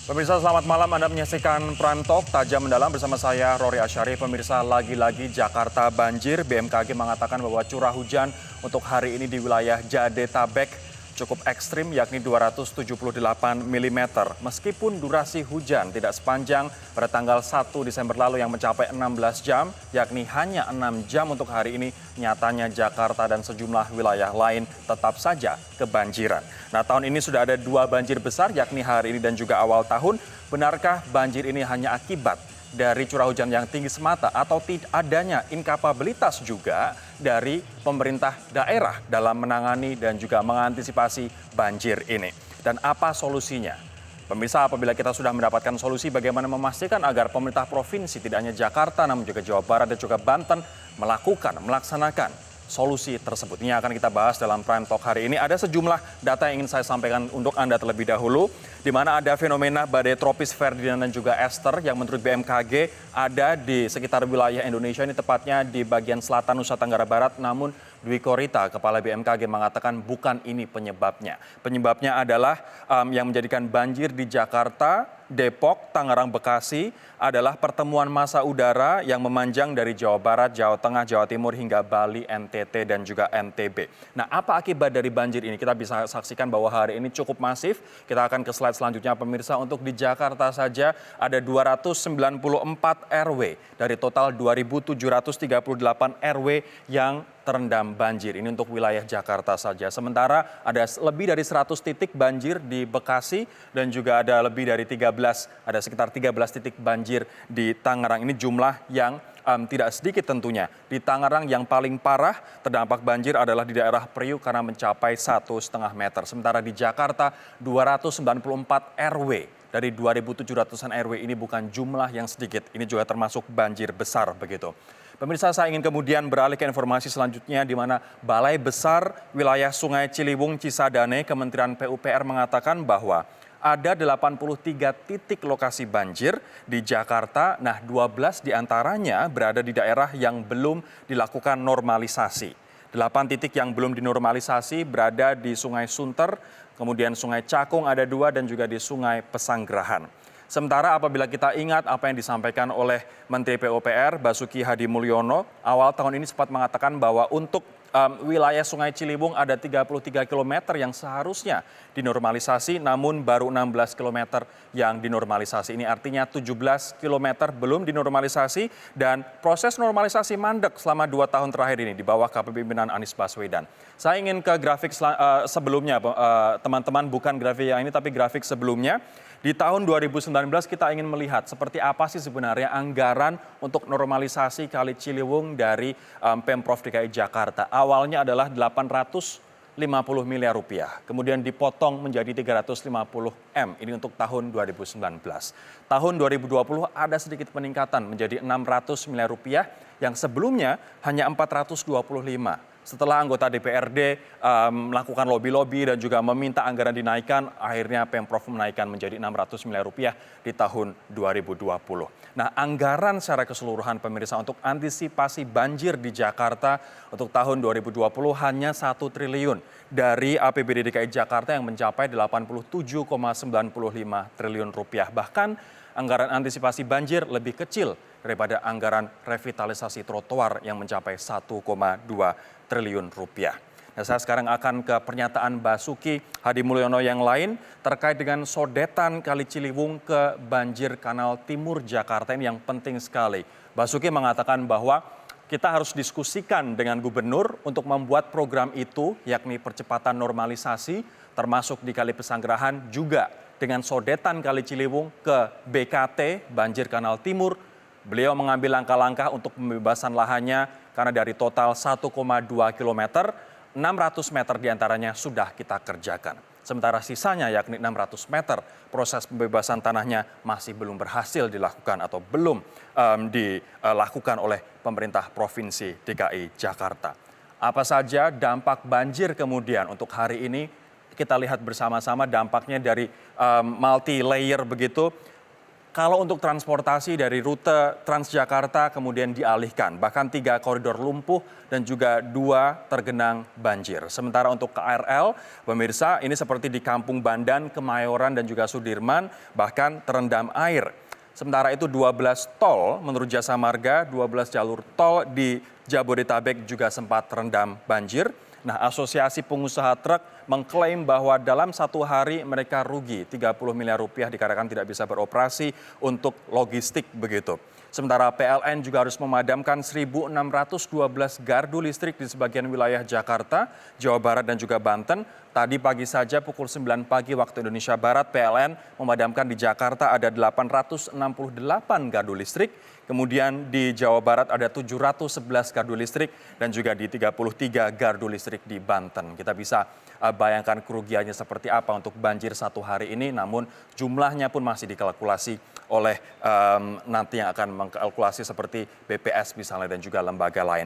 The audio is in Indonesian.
Pemirsa selamat malam, Anda menyaksikan Prime Talk Tajam Mendalam bersama saya Rory Asyari. Pemirsa lagi-lagi Jakarta banjir, BMKG mengatakan bahwa curah hujan untuk hari ini di wilayah Jadetabek cukup ekstrim yakni 278 mm. Meskipun durasi hujan tidak sepanjang pada tanggal 1 Desember lalu yang mencapai 16 jam, yakni hanya 6 jam untuk hari ini, nyatanya Jakarta dan sejumlah wilayah lain tetap saja kebanjiran. Nah, tahun ini sudah ada 2 banjir besar yakni hari ini dan juga awal tahun. Benarkah banjir ini hanya akibat dari curah hujan yang tinggi semata atau tidak adanya inkapabilitas juga dari pemerintah daerah dalam menangani dan juga mengantisipasi banjir ini? Dan apa solusinya? Pemirsa, apabila kita sudah mendapatkan solusi bagaimana memastikan agar pemerintah provinsi tidak hanya Jakarta namun juga Jawa Barat dan juga Banten melaksanakan solusi tersebut. Ini akan kita bahas dalam Prime Talk hari ini. Ada sejumlah data yang ingin saya sampaikan untuk Anda terlebih dahulu, di mana ada fenomena badai tropis Ferdinand dan juga Esther yang menurut BMKG ada di sekitar wilayah Indonesia, ini tepatnya di bagian selatan Nusa Tenggara Barat, namun Dwi Korita, Kepala BMKG, mengatakan bukan ini penyebabnya. Penyebabnya adalah yang menjadikan banjir di Jakarta, Depok, Tangerang, Bekasi adalah pertemuan massa udara yang memanjang dari Jawa Barat, Jawa Tengah, Jawa Timur hingga Bali, NTT, dan juga NTB. Nah, apa akibat dari banjir ini? Kita bisa saksikan bahwa hari ini cukup masif. Kita akan ke slide selanjutnya, pemirsa. Untuk di Jakarta saja ada 294 RW dari total 2.738 RW yang terendam banjir. Ini untuk wilayah Jakarta saja. Sementara ada lebih dari 100 titik banjir di Bekasi dan juga ada lebih dari ada sekitar 13 titik banjir di Tangerang. Ini jumlah yang tidak sedikit tentunya. Di Tangerang yang paling parah terdampak banjir adalah di daerah Priuk karena mencapai 1,5 meter. Sementara di Jakarta 294 RW dari 2.700-an RW ini bukan jumlah yang sedikit. Ini juga termasuk banjir besar begitu. Pemirsa, saya ingin kemudian beralih ke informasi selanjutnya di mana Balai Besar Wilayah Sungai Ciliwung Cisadane Kementerian PUPR mengatakan bahwa ada 83 titik lokasi banjir di Jakarta. Nah, 12 diantaranya berada di daerah yang belum dilakukan normalisasi. 8 titik yang belum dinormalisasi berada di Sungai Sunter, kemudian Sungai Cakung ada 2 dan juga di Sungai Pesanggerahan. Sementara apabila kita ingat apa yang disampaikan oleh Menteri PUPR Basuki Hadi Mulyono, awal tahun ini sempat mengatakan bahwa untuk wilayah Sungai Ciliwung ada 33 km yang seharusnya dinormalisasi, namun baru 16 km yang dinormalisasi. Ini artinya 17 km belum dinormalisasi dan proses normalisasi mandek selama 2 tahun terakhir ini di bawah kepemimpinan Anies Baswedan. Saya ingin ke grafik sebelumnya, teman-teman, bukan grafik yang ini tapi grafik sebelumnya. Di tahun 2019 kita ingin melihat seperti apa sih sebenarnya anggaran untuk normalisasi Kali Ciliwung dari Pemprov DKI Jakarta. Awalnya adalah 850 miliar rupiah, kemudian dipotong menjadi 350 M, ini untuk tahun 2019. Tahun 2020 ada sedikit peningkatan menjadi 600 miliar rupiah yang sebelumnya hanya 425. Setelah anggota DPRD melakukan lobi-lobi dan juga meminta anggaran dinaikkan, akhirnya Pemprov menaikkan menjadi 600 miliar rupiah di tahun 2020. Nah, anggaran secara keseluruhan, pemirsa, untuk antisipasi banjir di Jakarta untuk tahun 2020 hanya 1 triliun dari APBD DKI Jakarta yang mencapai 87,95 triliun rupiah. Bahkan anggaran antisipasi banjir lebih kecil daripada anggaran revitalisasi trotoar yang mencapai 1,2 triliun rupiah. Nah, saya sekarang akan ke pernyataan Basuki Hadi Mulyono yang lain terkait dengan sodetan Kali Ciliwung ke banjir Kanal Timur Jakarta ini yang penting sekali. Basuki mengatakan bahwa kita harus diskusikan dengan gubernur untuk membuat program itu, yakni percepatan normalisasi termasuk di Kali Pesanggerahan juga dengan sodetan Kali Ciliwung ke BKT banjir Kanal Timur. Beliau mengambil langkah-langkah untuk pembebasan lahannya karena dari total 1,2 km, 600 meter diantaranya sudah kita kerjakan. Sementara sisanya yakni 600 meter, proses pembebasan tanahnya masih belum berhasil dilakukan atau belum dilakukan oleh pemerintah Provinsi DKI Jakarta. Apa saja dampak banjir kemudian untuk hari ini? Kita lihat bersama-sama dampaknya dari multi-layer begitu. Kalau untuk transportasi dari rute Transjakarta kemudian dialihkan, bahkan 3 koridor lumpuh dan juga 2 tergenang banjir. Sementara untuk KRL, pemirsa ini seperti di Kampung Bandan, Kemayoran dan juga Sudirman bahkan terendam air. Sementara itu 12 tol menurut Jasa Marga, 12 jalur tol di Jabodetabek juga sempat terendam banjir. Nah, Asosiasi Pengusaha Truk mengklaim bahwa dalam 1 hari mereka rugi 30 miliar rupiah dikarenakan tidak bisa beroperasi untuk logistik begitu. Sementara PLN juga harus memadamkan 1.612 gardu listrik di sebagian wilayah Jakarta, Jawa Barat dan juga Banten. Tadi pagi saja pukul 9 pagi waktu Indonesia Barat, PLN memadamkan di Jakarta ada 868 gardu listrik. Kemudian di Jawa Barat ada 711 gardu listrik dan juga di 33 gardu listrik di Banten. Kita bisa bayangkan kerugiannya seperti apa untuk banjir 1 hari ini, namun jumlahnya pun masih dikalkulasi oleh nanti yang akan mengkalkulasi seperti BPS misalnya dan juga lembaga lain.